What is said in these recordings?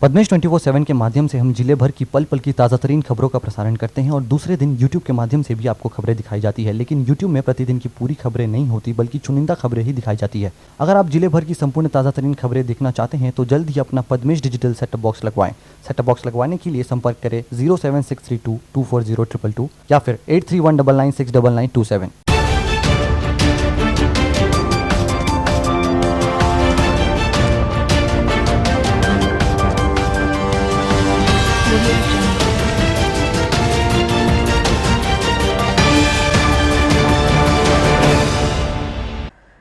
पद्मेश 24/7 के माध्यम से हम जिले भर की पल पल की ताज़ा तरीन खबरों का प्रसारण करते हैं और दूसरे दिन YouTube के माध्यम से भी आपको खबरें दिखाई जाती है। लेकिन YouTube में प्रतिदिन की पूरी खबरें नहीं होती बल्कि चुनिंदा खबरें ही दिखाई जाती है। अगर आप जिले भर की संपूर्ण ताज़ा तरीन खबरें देखना चाहते हैं तो जल्द ही अपना पद्मेश डिजिटल सेटअप बॉक्स लगवाएं। सेटअप बॉक्स लगवाने के लिए संपर्क करें 07632240222 या फिर 8319969927।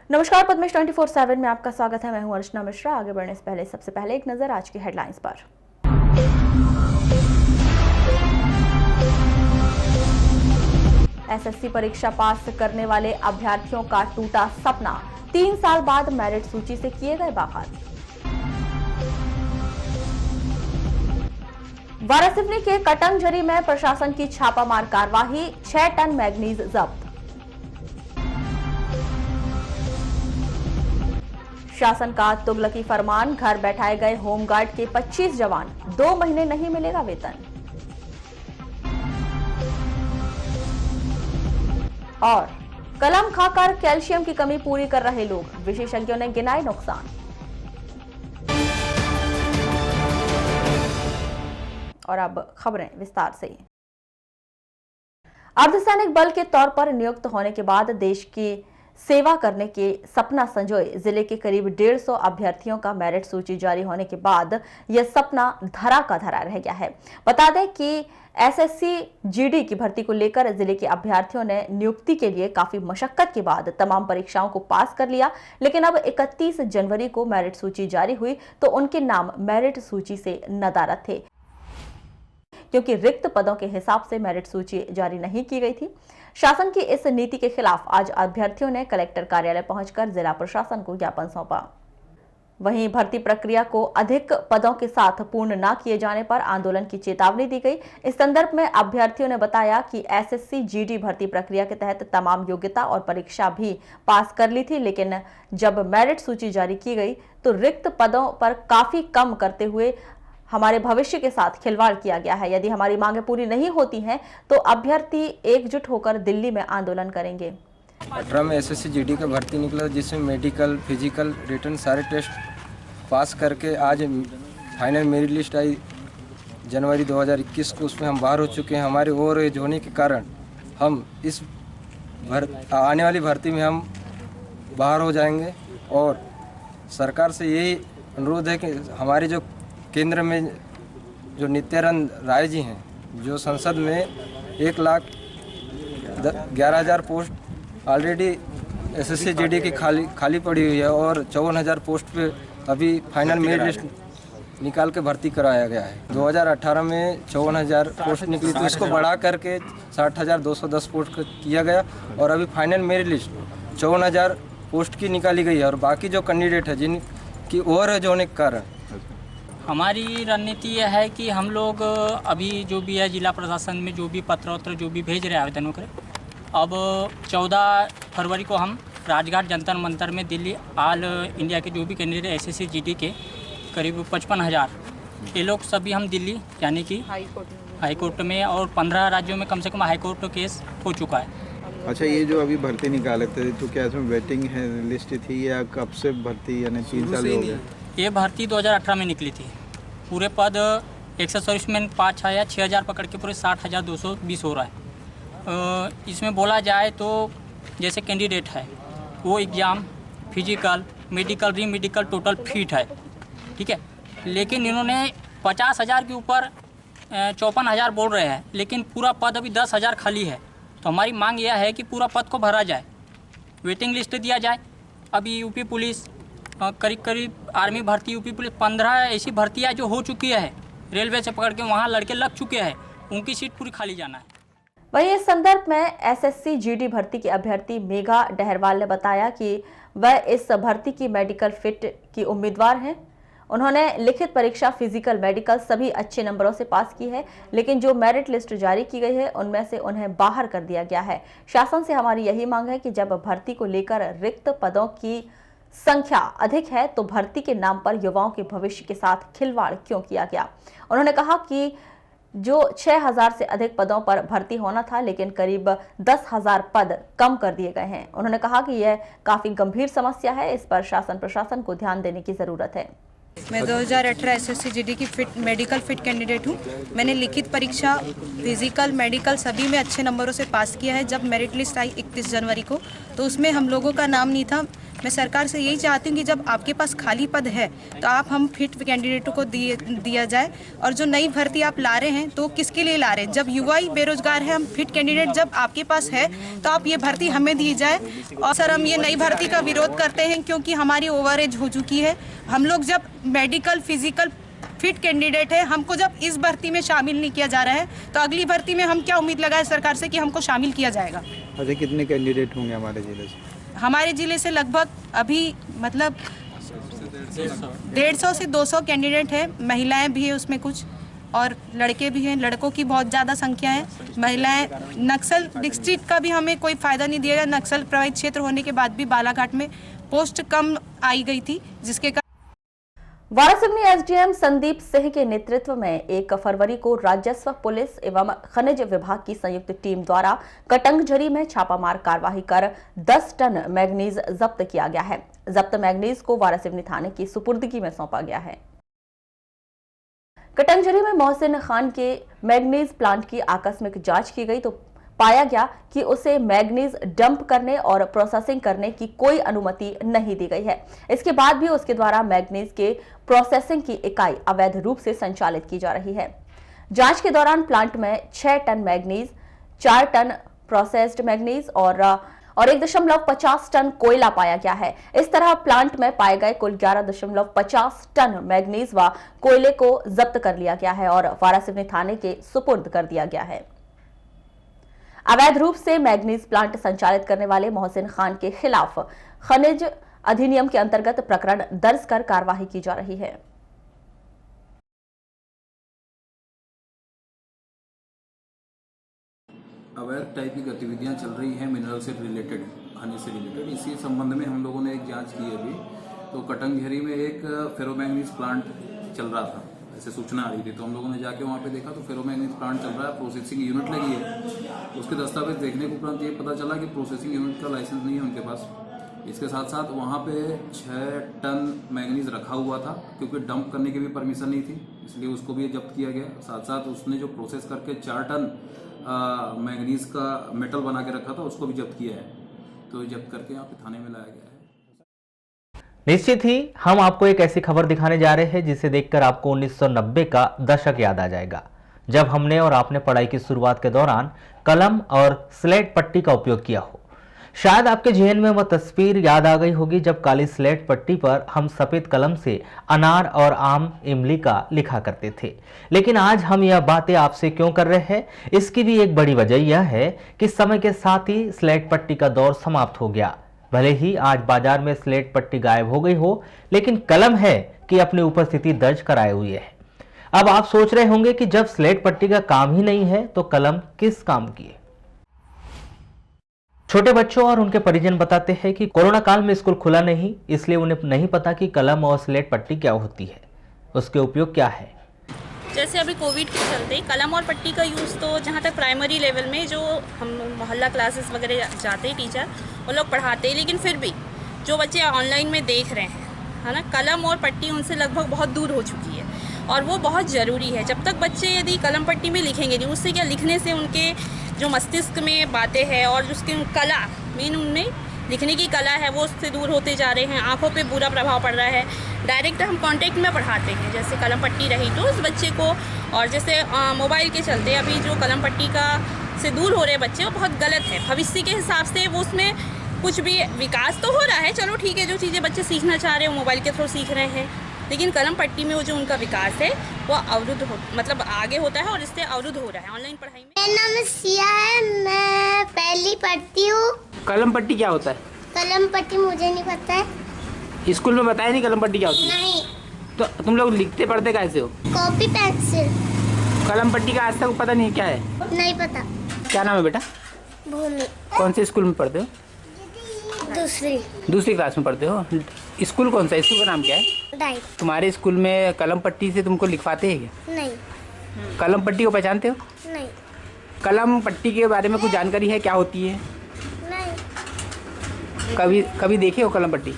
नमस्कार, पद्मेश 24/7 में आपका स्वागत है। मैं हूं अर्चना मिश्रा। आगे बढ़ने से पहले सबसे पहले एक नजर आज की हेडलाइंस पर। एसएससी परीक्षा पास करने वाले अभ्यर्थियों का टूटा सपना, 3 साल बाद मेरिट सूची से किए गए बाहर। वारासिवनी के कटंगझरी में प्रशासन की छापामार कार्रवाई, 6 टन मैग्नीज जब्त। शासन का तुगलकी फरमान, घर बैठाए गए होमगार्ड के 25 जवान, 2 महीने नहीं मिलेगा वेतन। और कलम खाकर कैल्शियम की कमी पूरी कर रहे लोग, विशेषज्ञों ने गिनाए नुकसान। और अब खबरें विस्तार से। अर्धसैनिक बल के तौर पर नियुक्त होने के बाद देश की सेवा करने के सपना संजोए जिले के करीब 150 अभ्यर्थियों का मेरिट सूची जारी होने के बाद यह सपना धरा का धरा रह गया है। बता दें कि एसएससी जीडी की भर्ती को लेकर जिले के अभ्यर्थियों ने नियुक्ति के लिए काफी मशक्कत के बाद तमाम परीक्षाओं को पास कर लिया, लेकिन अब 31 जनवरी को मेरिट सूची जारी हुई तो उनके नाम मेरिट सूची से नदारद थे, क्योंकि रिक्त पदों के हिसाब से मेरिट सूची जारी नहीं की गई थी। शासन की इस नीति के खिलाफ आज अभ्यर्थियों ने कलेक्टर कार्यालय पहुंचकर जिला प्रशासन को ज्ञापन सौंपा। वहीं भर्ती प्रक्रिया को अधिक पदों के साथ पूर्ण न किए जाने पर आंदोलन की चेतावनी दी गई। इस संदर्भ में अभ्यर्थियों ने बताया कि एसएससी जीडी भर्ती प्रक्रिया के तहत तमाम योग्यता और परीक्षा भी पास कर ली थी, लेकिन जब मेरिट सूची जारी की गई तो रिक्त पदों पर काफी कम करते हुए हमारे भविष्य के साथ खिलवाड़ किया गया है। यदि हमारी मांगें पूरी नहीं होती हैं तो अभ्यर्थी एकजुट होकर दिल्ली में आंदोलन करेंगे। 18 में एसएससी जीडी का भर्ती निकला, जिसमें मेडिकल, फिजिकल, रिटन सारे टेस्ट पास करके आज फाइनल मेरिट लिस्ट आई जनवरी 2021 को। उसमें हम बाहर हो चुके हैं। हमारे ओवर एज होने के कारण हम इस आने वाली भर्ती में हम बाहर हो जाएंगे और सरकार से यही अनुरोध है कि हमारे जो केंद्र में जो नित्यानंद राय जी हैं, जो संसद में 1,11,000 पोस्ट ऑलरेडी एसएससी जीडी की खाली पड़ी हुई है और 54,000 पोस्ट पे अभी फाइनल मेरिट लिस्ट निकाल के भर्ती कराया गया है। 2018 में 54,000 पोस्ट निकली तो इसको बढ़ा करके 60,210 पोस्ट किया गया और अभी फाइनल मेरिट लिस्ट 54,000 पोस्ट की निकाली गई है और बाकी जो कैंडिडेट है जिनकी ओवरेज होने के कारण हमारी रणनीति यह है कि हम लोग अभी जो भी है जिला प्रशासन में जो भी पत्र जो भी भेज रहे हैं आवेदनों के, अब 14 फरवरी को हम राजघाट जंतर मंतर में दिल्ली ऑल इंडिया के जो भी कैंडिडेट एसएससी जीडी के करीब 55,000 ये लोग सभी हम दिल्ली यानी कि हाई कोर्ट में और 15 राज्यों में कम से कम हाई कोर्ट केस हो चुका है। अच्छा, ये जो अभी भर्ती निकाले थे तो क्या इसमें वेटिंग है लिस्ट थी या कब से भर्ती, यानी 3 साल हो गए? ये भर्ती 2018 में निकली थी। पूरे पद 124 में 5 या 6,000 पकड़ के पूरे 60,220 हो रहा है। इसमें बोला जाए तो जैसे कैंडिडेट है वो एग्ज़ाम, फिजिकल, मेडिकल, री मेडिकल टोटल फिट है, ठीक है, लेकिन इन्होंने 50,000 के ऊपर 54,000 बोल रहे हैं, लेकिन पूरा पद अभी 10,000 खाली है। तो हमारी मांग यह है कि पूरा पद को भरा जाए, वेटिंग लिस्ट दिया जाए। अभी यूपी पुलिस करीब आर्मी भर्ती, यूपी पुलिस 15 ऐसी भर्तियाँ जो हो चुकी है, रेलवे से पकड़ के वहाँ लड़के लग चुके हैं, उनकी सीट पूरी खाली जाना है। वहीं इस संदर्भ में एसएससी जीडी भर्ती की अभ्यर्थी मेघा डहरवाल ने बताया कि वह इस भर्ती की मेडिकल फिट की उम्मीदवार हैं। उन्होंने लिखित परीक्षा, फिजिकल, मेडिकल सभी अच्छे नंबरों से पास की है, लेकिन जो मेरिट लिस्ट जारी की गई है उनमें से उन्हें बाहर कर दिया गया है। शासन से हमारी यही मांग है कि जब भर्ती को लेकर रिक्त पदों की संख्या अधिक है तो भर्ती के नाम पर युवाओं के भविष्य के साथ खिलवाड़ क्यों किया गया। उन्होंने कहा कि जो 6000 से अधिक पदों पर भर्ती होना था, लेकिन करीब 10,000 पद कम कर दिए गए हैं। उन्होंने कहा कि यह काफी गंभीर समस्या है, इस पर शासन प्रशासन को ध्यान देने की जरूरत है। मैं 2018 SSC GD की मेडिकल फिट कैंडिडेट हूँ। मैंने लिखित परीक्षा, फिजिकल, मेडिकल सभी में अच्छे नंबरों से पास किया है। जब मेरिट लिस्ट आई 31 जनवरी को, तो उसमें हम लोगों का नाम नहीं था। मैं सरकार से यही चाहती हूँ कि जब आपके पास खाली पद है तो आप हम फिट कैंडिडेटों को दिया जाए। और जो नई भर्ती आप ला रहे हैं तो किसके लिए ला रहे हैं? जब युवा ही बेरोजगार है, हम फिट कैंडिडेट जब आपके पास है तो आप ये भर्ती हमें दी जाए। और सर, हम ये नई भर्ती का विरोध करते हैं क्योंकि हमारी ओवरएज हो चुकी है। हम लोग जब मेडिकल, फिजिकल फिट कैंडिडेट है, हमको जब इस भर्ती में शामिल नहीं किया जा रहा है तो अगली भर्ती में हम क्या उम्मीद लगाए सरकार से कि हमको शामिल किया जाएगा। अच्छा, कितने कैंडिडेट होंगे हमारे जिले से? हमारे जिले से लगभग अभी मतलब 150 से 200 कैंडिडेट है। महिलाएं भी है उसमें कुछ, और लड़के भी हैं। लड़कों की बहुत ज़्यादा संख्या है। महिलाएं, नक्सल डिस्ट्रिक्ट का भी हमें कोई फ़ायदा नहीं दिया गया। नक्सल प्रभावित क्षेत्र होने के बाद भी बालाघाट में पोस्ट कम आई गई थी, जिसके वारासिवनी एसडीएम संदीप सिंह के नेतृत्व में 1 फरवरी को राजस्व, पुलिस एवं खनिज विभाग की संयुक्त टीम द्वारा कटंगझरी में छापामार कार्रवाई कर 10 टन मैग्नीज जब्त किया गया है। जब्त मैग्नीज को वारासिवनी थाने की सुपुर्दगी में सौंपा गया है। कटंगझरी में मोहसिन खान के मैग्नीज प्लांट की आकस्मिक जांच की गई तो पाया गया कि उसे मैग्नीज डंप करने और प्रोसेसिंग करने की कोई अनुमति नहीं दी गई है। इसके बाद भी उसके द्वारा मैग्नीज के प्रोसेसिंग की इकाई अवैध रूप से संचालित की जा रही है। जांच के दौरान प्लांट में 6 ton manganese, 4 ton processed manganese और 1.50 टन कोयला पाया गया है। इस तरह प्लांट में पाए गए कुल 11.50 टन मैग्नीज व कोयले को जब्त कर लिया गया है और वारासिवनी थाने के सुपुर्द कर दिया गया है। अवैध रूप से मैग्नीज प्लांट संचालित करने वाले मोहसिन खान के खिलाफ खनिज अधिनियम के अंतर्गत प्रकरण दर्ज कर कार्रवाई की जा रही है। अवैध टाइप की गतिविधियां चल रही हैं मिनरल से रिलेटेड, खनिज से रिलेटेड। इसी संबंध में हम लोगों ने एक जांच की अभी। तो कटंगझरी में एक फेरोमैग्नीज प्लांट चल रहा था, ऐसे सूचना आ रही थी। तो हम लोगों ने जाके वहाँ पे देखा तो फेरोमैग्नीज प्लांट चल रहा है, प्रोसेसिंग यूनिट लगी है। उसके दस्तावेज देखने के उपरांत ये पता चला कि प्रोसेसिंग यूनिट का लाइसेंस नहीं है उनके पास। इसके साथ साथ वहाँ पे 6 टन मैग्नीज रखा हुआ था, क्योंकि डंप करने की भी परमिशन नहीं थी, इसलिए उसको भी जब्त किया गया। साथ साथ उसने जो प्रोसेस करके 4 टन मैग्नीज का मेटल बना के रखा था, उसको भी जब्त किया है। तो जब्त करके यहाँ पे थाने में लाया गया है। निश्चित ही हम आपको एक ऐसी खबर दिखाने जा रहे हैं जिसे देखकर आपको 1990 का दशक याद आ जाएगा, जब हमने और आपने पढ़ाई की शुरुआत के दौरान कलम और स्लेट पट्टी का उपयोग किया हो। शायद आपके जहन में वह तस्वीर याद आ गई होगी जब काली स्लेट पट्टी पर हम सफेद कलम से अनार और आम, इमली का लिखा करते थे। लेकिन आज हम यह बातें आपसे क्यों कर रहे हैं, इसकी भी एक बड़ी वजह यह है कि समय के साथ ही स्लेट पट्टी का दौर समाप्त हो गया। भले ही आज बाजार में स्लेट पट्टी गायब हो गई हो, लेकिन कलम है कि अपनी उपस्थिति दर्ज कराए हुए है। अब आप सोच रहे होंगे कि जब स्लेट पट्टी का काम ही नहीं है तो कलम किस काम की है। छोटे बच्चों और उनके परिजन बताते हैं कि कोरोना काल में स्कूल खुला नहीं, इसलिए उन्हें नहीं पता कि कलम और स्लेट पट्टी क्या होती है, उसके उपयोग क्या है। जैसे अभी कोविड के चलते कलम और पट्टी का यूज़ तो जहाँ तक प्राइमरी लेवल में जो हम मोहल्ला क्लासेस वगैरह जाते हैं टीचर वो लोग पढ़ाते हैं, लेकिन फिर भी जो बच्चे ऑनलाइन में देख रहे हैं, है ना, कलम और पट्टी उनसे लगभग बहुत दूर हो चुकी है और वो बहुत ज़रूरी है। जब तक बच्चे यदि कलम पट्टी में लिखेंगे नहीं, उससे क्या लिखने से उनके जो मस्तिष्क में बातें हैं और उसकी कला, मेन उनमें लिखने की कला है, वो उससे दूर होते जा रहे हैं। आंखों पे बुरा प्रभाव पड़ रहा है। डायरेक्ट हम कांटेक्ट में पढ़ाते हैं, जैसे कलम पट्टी रही तो उस बच्चे को, और जैसे मोबाइल के चलते अभी जो कलम पट्टी का से दूर हो रहे बच्चे, वो बहुत गलत है। भविष्य के हिसाब से वो उसमें कुछ भी विकास तो हो रहा है, चलो ठीक है, जो चीज़ें बच्चे सीखना चाह रहे हैं वो मोबाइल के थ्रू सीख रहे हैं, लेकिन कलम पट्टी में वो जो उनका विकास है वो अवरुद्ध हो, मतलब आगे होता है और इससे अवरुद्ध हो रहा है ऑनलाइन पढ़ाई में। मेरा नाम सिया है, मैं पहली पढ़ती हूँ। कलम पट्टी क्या होता है? कलम पट्टी मुझे नहीं पता है। स्कूल में बताया नहीं कलम पट्टी क्या होती है? नहीं। तो तुम लोग लिखते पढ़ते कैसे हो? Copy pencil. कलम पट्टी का आज तक पता नहीं क्या है? नहीं पता। क्या नाम है बेटा? भूमि। कौन से स्कूल में पढ़ते हो? दूसरी क्लास में पढ़ते हो? स्कूल कौन सा, स्कूल का नाम क्या है? डाइट। तुम्हारे स्कूल में कलम पट्टी से तुमको लिखवाते हैं क्या? नहीं। कलम पट्टी को पहचानते हो? नहीं। कलम पट्टी के बारे में कुछ जानकारी है, क्या होती है? नहीं। कभी देखे हो कलम पट्टी?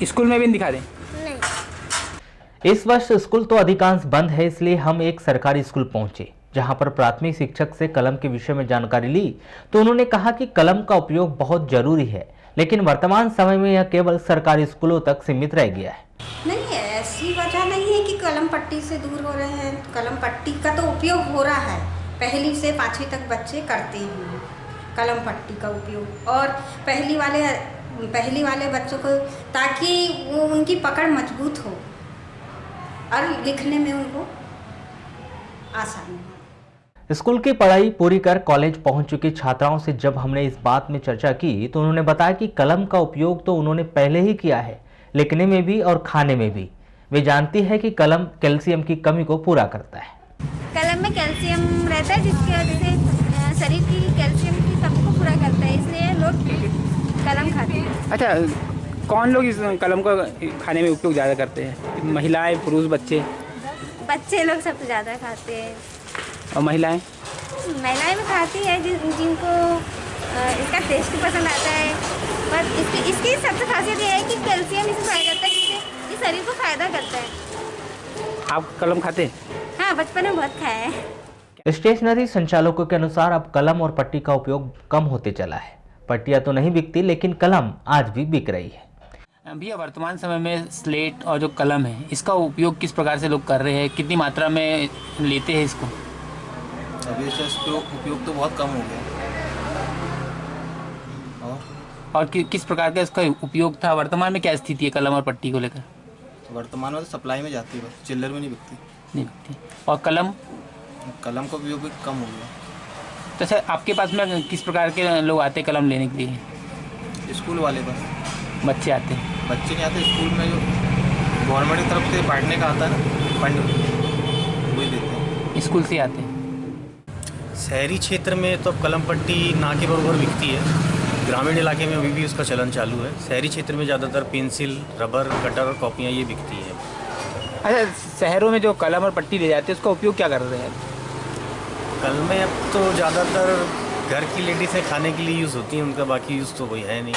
स्कूल में भी नहीं दिखा दें? नहीं। इस वर्ष स्कूल तो अधिकांश बंद है, इसलिए हम एक सरकारी स्कूल पहुंचे जहां पर प्राथमिक शिक्षक से कलम के विषय में जानकारी ली तो उन्होंने कहा कि कलम का उपयोग बहुत जरूरी है, लेकिन वर्तमान समय में यह केवल सरकारी स्कूलों तक सीमित रह गया है। नहीं, ऐसी वजह नहीं है कि कलम पट्टी से दूर हो रहे हैं। कलम पट्टी का तो उपयोग हो रहा है, पहली से 5वीं तक बच्चे करते हैं कलम पट्टी का उपयोग, और पहली वाले बच्चों को, ताकि वो उनकी पकड़ मजबूत हो और लिखने में उनको आसानी हो। स्कूल की पढ़ाई पूरी कर कॉलेज पहुंच चुकी छात्राओं से जब हमने इस बात में चर्चा की तो उन्होंने बताया कि कलम का उपयोग तो उन्होंने पहले ही किया है, लिखने में भी और खाने में भी। वे जानती है कि कलम कैल्शियम की कमी को पूरा करता है। कलम में कैल्शियम रहता है, जिसकी वजह से शरीर की कैल्शियम की कमी को पूरा करता है, इसलिए लोग कलम खाते हैं। अच्छा, कौन लोग इस कलम का खाने में उपयोग ज़्यादा करते हैं? महिलाएं, पुरुष, बच्चे? बच्चे लोग सबसे ज़्यादा खाते हैं। और महिलाएं भी खाती है, जिनको इसका टेस्ट पसंद आता है। पर इसकी सबसे खासियत यह है कि कैल्शियम इसमें पाया जाता है, जिससे इस शरीर को फायदा करता है। आप कलम खाते हैं? हाँ, बचपन में बहुत खाया है। स्टेशनरी संचालकों के अनुसार अब कलम और पट्टी का उपयोग कम होते चला है। पट्टियां तो नहीं बिकती, लेकिन कलम आज भी बिक रही है। भैया, वर्तमान समय में स्लेट और जो कलम है, इसका उपयोग किस प्रकार से लोग कर रहे हैं, कितनी मात्रा में लेते हैं इसको? अभी से इसका उपयोग तो बहुत कम हो गया। और किस प्रकार का इसका उपयोग था? वर्तमान में क्या स्थिति है कलम और पट्टी को लेकर? वर्तमान में तो सप्लाई में जाती है, बस चिल्लर में नहीं बिकती। और कलम का उपयोग भी कम हो गया। तो सर, आपके पास में किस प्रकार के लोग आते हैं कलम लेने के लिए? स्कूल वाले बस। बच्चे आते हैं? बच्चे नहीं आते, स्कूल में जो गवर्नमेंट की तरफ से बांटने का आता है ना फंड, वही देते हैं। स्कूल से आते हैं। शहरी क्षेत्र में तो अब कलम पट्टी ना के बराबर बिकती है, ग्रामीण इलाके में अभी भी उसका चलन चालू है। शहरी क्षेत्र में ज़्यादातर पेंसिल, रबर, कटर और कॉपियाँ ये बिकती है। अच्छा, शहरों में जो कलम और पट्टी ले जाते हैं उसका उपयोग क्या कर रहे हैं? कल में अब तो ज़्यादातर घर की लेडीज़ें खाने के लिए यूज़ होती हैं, उनका बाकी यूज़ तो कोई है नहीं।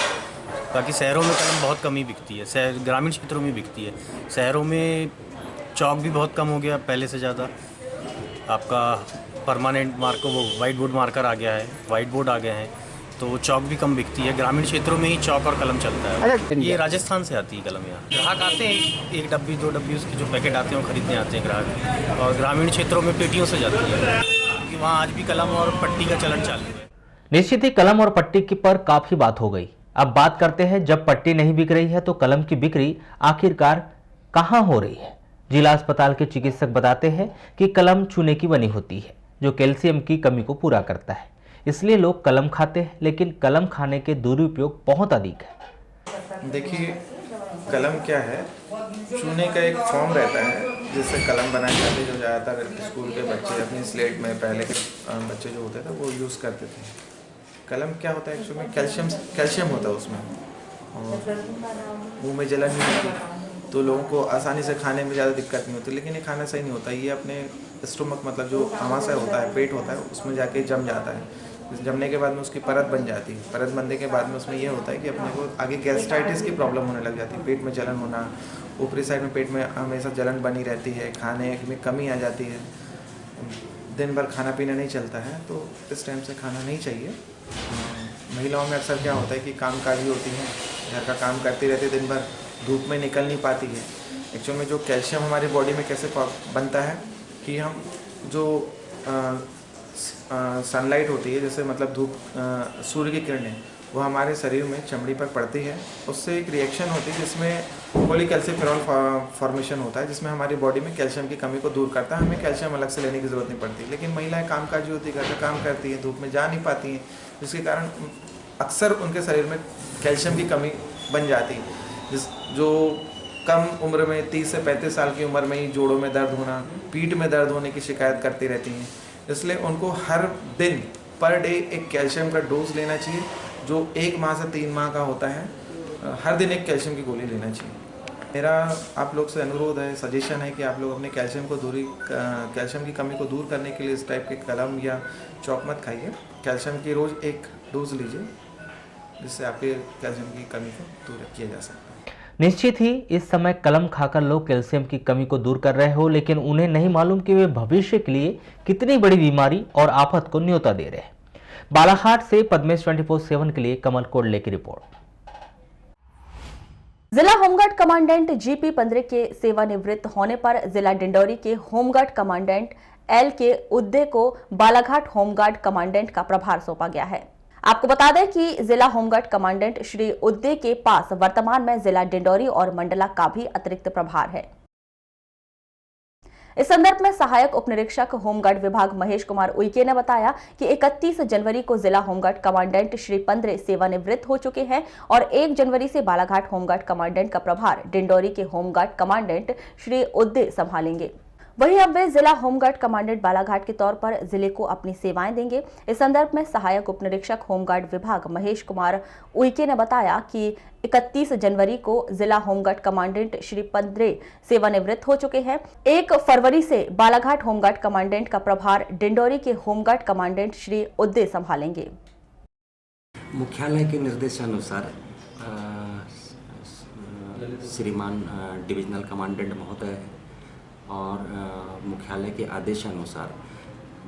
बाकी शहरों में कलम बहुत कम ही बिकती है, ग्रामीण क्षेत्रों में बिकती है। शहरों में चौक भी बहुत कम हो गया पहले से ज़्यादा। आपका परमानेंट मार्कर, वो वाइट बोर्ड मार्कर आ गया है, वाइट बोर्ड आ गए हैं, तो चौक भी कम बिकती है। ग्रामीण क्षेत्रों में ही चौक और कलम चलता है। ये राजस्थान से आती है कलम यहाँ। ग्राहक आते हैं, एक डब्बी 2 डब्बी उसकी जो पैकेट आते हैं वो खरीदने आते हैं ग्राहक। और ग्रामीण क्षेत्रों में पेटियों से जाती है, क्योंकि वहाँ आज भी कलम और पट्टी का चलन चालू है। निश्चित ही कलम और पट्टी की पर काफी बात हो गई। अब बात करते हैं, जब पट्टी नहीं बिक रही है तो कलम की बिक्री आखिरकार कहाँ हो रही है? जिला अस्पताल के चिकित्सक बताते हैं कि कलम चूने की बनी होती है, जो कैल्शियम की कमी को पूरा करता है, इसलिए लोग कलम खाते हैं, लेकिन कलम खाने के दुरुपयोग बहुत अधिक है। देखिए, कलम क्या है, चूने का एक फॉर्म रहता है जिससे कलम बनाए जाते हैं, जो ज़्यादातर स्कूल के बच्चे अपनी स्लेट में पहले के बच्चे जो होते थे वो यूज़ करते थे। कलम क्या होता है, एक्चुअली कैल्शियम होता है उसमें, और मुँह में जलन नहीं होती, तो लोगों को आसानी से खाने में ज़्यादा दिक्कत नहीं होती। लेकिन ये खाना सही नहीं होता, ये अपने स्टोमक, मतलब जो आमाशय होता है, पेट होता है, उसमें जाके जम जाता है। जमने के बाद में उसकी परत बन जाती है। परत बनने के बाद में उसमें ये होता है कि अपने को आगे गैस्ट्राइटिस की प्रॉब्लम होने लग जाती है, पेट में जलन होना, ऊपरी साइड में पेट में हमेशा जलन बनी रहती है, खाने में कमी आ जाती है, दिन भर खाना पीना नहीं चलता है, तो इस टाइम से खाना नहीं चाहिए। महिलाओं में अक्सर क्या होता है कि कामकाजी होती हैं, घर का काम करती रहती है, दिन भर धूप में निकल नहीं पाती है। एक्चुअल में जो कैल्शियम हमारी बॉडी में कैसे बनता है कि हम जो सनलाइट होती है, जैसे मतलब धूप, सूर्य की किरणें, वो हमारे शरीर में चमड़ी पर पड़ती है, उससे एक रिएक्शन होती है जिसमें पॉलीकैल्सिफेरॉल फॉर्मेशन होता है, जिसमें हमारी बॉडी में कैल्शियम की कमी को दूर करता है। हमें कैल्शियम अलग से लेने की ज़रूरत नहीं पड़ती। लेकिन महिलाएं कामकाजी होती है, घर का काम करती हैं, धूप में जा नहीं पाती हैं, जिसके कारण अक्सर उनके शरीर में कैल्शियम की कमी बन जाती है। जो कम उम्र में 30 से 35 साल की उम्र में ही जोड़ों में दर्द होना, पीठ में दर्द होने की शिकायत करती रहती हैं। इसलिए उनको हर दिन पर डे एक कैल्शियम का डोज लेना चाहिए, जो 1 माह से 3 माह का होता है। हर दिन एक कैल्शियम की गोली लेना चाहिए। मेरा आप लोग से अनुरोध है, सजेशन है कि आप लोग अपने कैल्शियम की कमी को दूर करने के लिए इस टाइप के कलम या चॉक मत खाइए। कैल्शियम की रोज़ एक डोज लीजिए, जिससे आपके कैल्शियम की कमी को दूर किया जा सकता है। निश्चित ही इस समय कलम खाकर लोग कैल्शियम की कमी को दूर कर रहे हो, लेकिन उन्हें नहीं मालूम कि वे भविष्य के लिए कितनी बड़ी बीमारी और आफत को न्योता दे रहे हैं। बालाघाट से पद्मेश 24/7 के लिए कमल कोडले की रिपोर्ट। जिला होमगार्ड कमांडेंट जीपी पंद्रे के सेवानिवृत्त होने पर जिला डिंडौरी के होमगार्ड कमांडेंट एल के उद्दे को बालाघाट होमगार्ड कमांडेंट का प्रभार सौंपा गया है। आपको बता दें कि जिला होमगार्ड कमांडेंट श्री उद्दे के पास वर्तमान में जिला डिंडौरी और मंडला का भी अतिरिक्त प्रभार है। इस संदर्भ में सहायक उप निरीक्षक होमगार्ड विभाग महेश कुमार उइके ने बताया कि 31 जनवरी को जिला होमगार्ड कमांडेंट श्री पंद्रे सेवानिवृत्त हो चुके हैं और 1 जनवरी से बालाघाट होमगार्ड कमांडेंट का प्रभार डिंडौरी के होमगार्ड कमांडेंट श्री उद्दे संभालेंगे। वहीं अब वे जिला होमगार्ड कमांडेंट बालाघाट के तौर पर जिले को अपनी सेवाएं देंगे। इस संदर्भ में सहायक उप निरीक्षक होमगार्ड विभाग महेश कुमार उइके ने बताया कि 31 जनवरी को जिला होमगार्ड कमांडेंट श्री पंद्रे सेवानिवृत्त हो चुके हैं। 1 फरवरी से बालाघाट होमगार्ड कमांडेंट का प्रभार डिंडौरी के होमगार्ड कमांडेंट श्री उद्दे संभालेंगे। मुख्यालय के निर्देशानुसार श्रीमान डिविजनल कमांडेंट महोदय और मुख्यालय के आदेशानुसार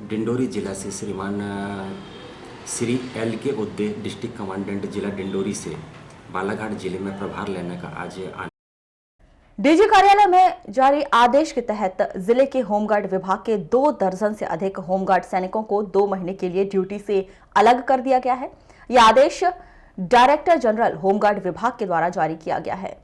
डिंडौरी जिला से श्रीमान श्री एल के उद्दे डिस्ट्रिक्ट कमांडेंट जिला डिंडौरी से बालाघाट जिले में प्रभार लेने का आज डीजी कार्यालय में जारी आदेश के तहत जिले के होमगार्ड विभाग के 2 दर्जन से अधिक होमगार्ड सैनिकों को 2 महीने के लिए ड्यूटी से अलग कर दिया गया है। यह आदेश डायरेक्टर जनरल होमगार्ड विभाग के द्वारा जारी किया गया है।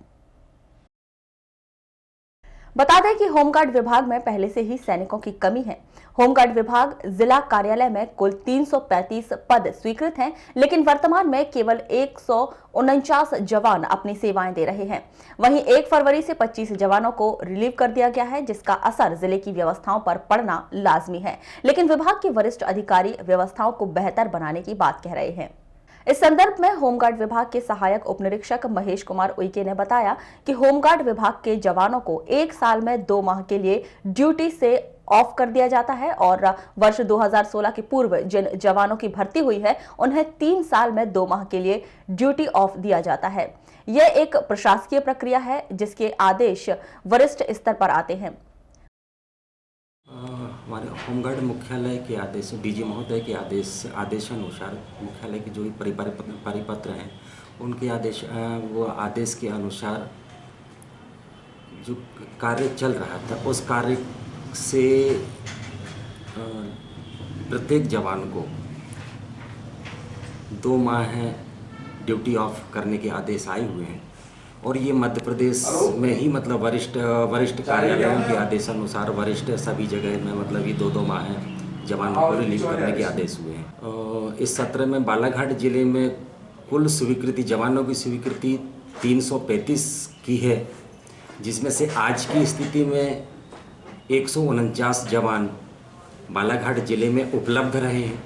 बता दें कि होमगार्ड विभाग में पहले से ही सैनिकों की कमी है। होमगार्ड विभाग जिला कार्यालय में कुल 335 पद स्वीकृत हैं, लेकिन वर्तमान में केवल 149 जवान अपनी सेवाएं दे रहे हैं। वहीं 1 फरवरी से 25 जवानों को रिलीव कर दिया गया है, जिसका असर जिले की व्यवस्थाओं पर पड़ना लाजमी है। लेकिन विभाग के वरिष्ठ अधिकारी व्यवस्थाओं को बेहतर बनाने की बात कह रहे हैं। इस संदर्भ में होमगार्ड विभाग के सहायक उप निरीक्षक महेश कुमार उइके ने बताया कि होमगार्ड विभाग के जवानों को 1 साल में 2 माह के लिए ड्यूटी से ऑफ कर दिया जाता है और वर्ष 2016 के पूर्व जिन जवानों की भर्ती हुई है उन्हें 3 साल में 2 माह के लिए ड्यूटी ऑफ दिया जाता है। यह एक प्रशासकीय प्रक्रिया है जिसके आदेश वरिष्ठ स्तर पर आते हैं। हमारे होमगार्ड मुख्यालय के आदेश डीजी महोदय के आदेशानुसार मुख्यालय के जो भी परिपत्र हैं उनके आदेश के अनुसार जो कार्य चल रहा था उस कार्य से प्रत्येक जवान को 2 माह ड्यूटी ऑफ करने के आदेश आए हुए हैं और ये मध्य प्रदेश में ही मतलब वरिष्ठ कार्यालयों के आदेशानुसार वरिष्ठ सभी जगह में मतलब ये 2-2 माह जवानों को रिलीव करने के आदेश हुए हैं। इस सत्र में बालाघाट जिले में कुल स्वीकृति जवानों की स्वीकृति 335 की है, जिसमें से आज की स्थिति में 149 जवान बालाघाट जिले में उपलब्ध रहे हैं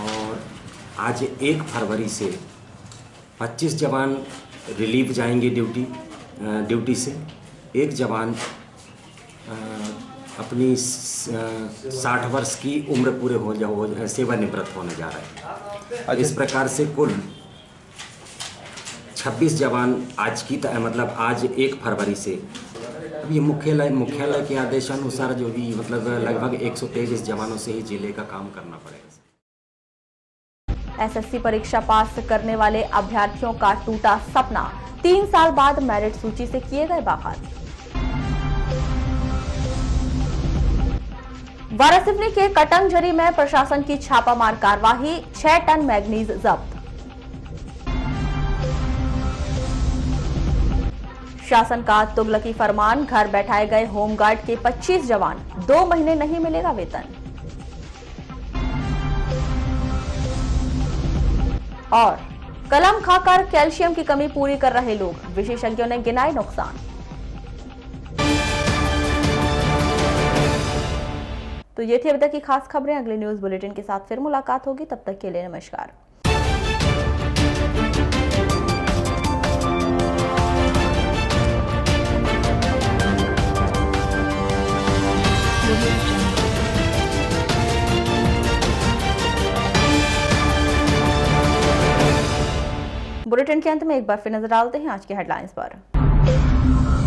और आज 1 फरवरी से 25 जवान रिलीव जाएंगे ड्यूटी से। 1 जवान अपनी 60 वर्ष की उम्र पूरे हो सेवानिवृत्त होने जा रहे हैं। इस प्रकार से कुल 26 जवान आज आज 1 फरवरी से ये मुख्यालय के आदेशानुसार जो भी मतलब लगभग 123 जवानों से ही जिले का काम करना पड़ेगा। एसएससी परीक्षा पास करने वाले अभ्यर्थियों का टूटा सपना, 3 साल बाद मेरिट सूची से किए गए बाहर। वारासिवनी के कटंगझरी में प्रशासन की छापामार कार्रवाई, 6 टन मैग्नीज जब्त। शासन का तुगलकी फरमान, घर बैठाए गए होमगार्ड के 25 जवान, 2 महीने नहीं मिलेगा वेतन। और कलम खाकर कैल्शियम की कमी पूरी कर रहे लोग, विशेषज्ञों ने गिनाए नुकसान। तो ये थी अभी तक की खास खबरें। अगले न्यूज बुलेटिन के साथ फिर मुलाकात होगी, तब तक के लिए नमस्कार। बुलेटिन के अंत में एक बार फिर नजर डालते हैं आज के हेडलाइंस पर।